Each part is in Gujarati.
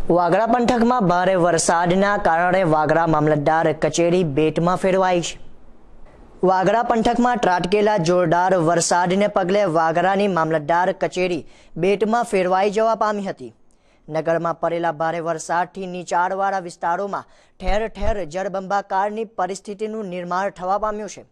વાગરા પંથકમાં ભારે વરસાદના કારણે વાગરા મામલતદાર કચેરી બેટમાં ફેરવાઈ છે। વાગરા પંથકમાં ત્રાટકેલા જોરદાર વરસાદને પગલે વાગરાની મામલતદાર કચેરી બેટમાં ફેરવાઈ જવા પામી હતી। નગરમાં પડેલા ભારે વરસાદથી નીચાણવાળા વિસ્તારોમાં ઠેર ઠેર જળબંબાકારની પરિસ્થિતિનું નિર્માણ થવા પામ્યું છે।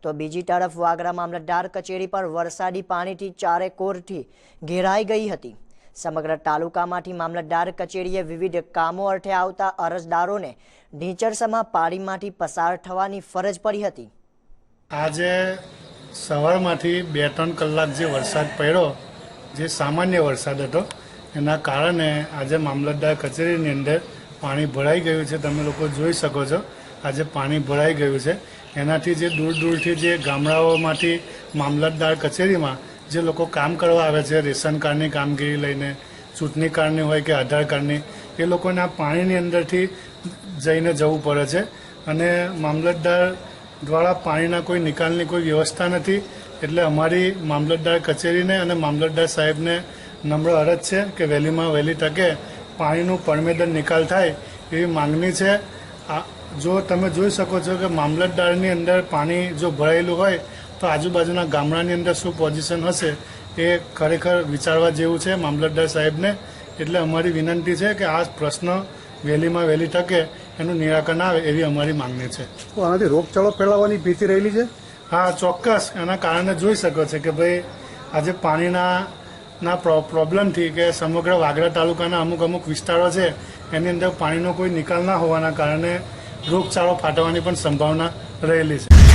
તો બીજી તરફ વાગરા મામલતદાર કચેરી પર વરસાદી પાણીથી ચારેકોરથી ઘેરાઈ ગઈ હતી। સમગ્ર તાલુકામાંથી મામલતદાર કચેરીએ વિવિધ કામો અર્થે આવતા અરજદારોને ઢીંચરસમા પાણીમાંથી પસાર થવાની ફરજ પડી હતી। આજે સવારમાંથી 2-3 કલાક જે વરસાદ પડ્યો, જે સામાન્ય વરસાદ હતો, એના કારણે આજે મામલતદાર કચેરીની અંદર પાણી ભરાઈ ગયું છે। તમે લોકો જોઈ શકો છો, આજે પાણી ભરાઈ ગયું છે। એનાથી જે દૂર દૂરથી જે ગામડાઓમાંથી મામલતદાર કચેરીમાં જે લોકો કામ કરવા આવે છે, રેશન કાર્ડની કામગીરી લઈને, ચૂંટણી કાર્ડની હોય કે આધાર કાર્ડની, એ લોકોને આ પાણીની અંદરથી જઈને જવું પડે છે અને મામલતદાર દ્વારા પાણીના કોઈ નિકાલની કોઈ વ્યવસ્થા નથી। એટલે અમારી મામલતદાર કચેરીને અને મામલતદાર સાહેબને નમ્ર અરજ છે કે વહેલીમાં વહેલી તકે પાણીનું પરમેદર નિકાલ થાય એવી માંગણી છે। જો તમે જોઈ શકો છો કે મામલતદારની અંદર પાણી જો ભરાયેલું હોય તો આજુબાજુના ગામડાની અંદર શું પોઝિશન હશે એ ખરેખર વિચારવા જેવું છે મામલતદાર સાહેબને। એટલે અમારી વિનંતી છે કે આ પ્રશ્ન વહેલીમાં વહેલી તકે એનું નિરાકરણ આવે એવી અમારી માંગણી છે। આનાથી રોગચાળો ફેલાવાની ભીતિ રહેલી છે? હા, ચોક્કસ। એના કારણે જોઈ શકો છો કે ભાઈ આજે પાણીના પ્રોબ્લેમથી કે સમગ્ર વાગરા તાલુકાના અમુક વિસ્તારો છે એની અંદર પાણીનો કોઈ નિકાલ ના હોવાના કારણે રોગચાળો ફાટવાની પણ સંભાવના રહેલી છે।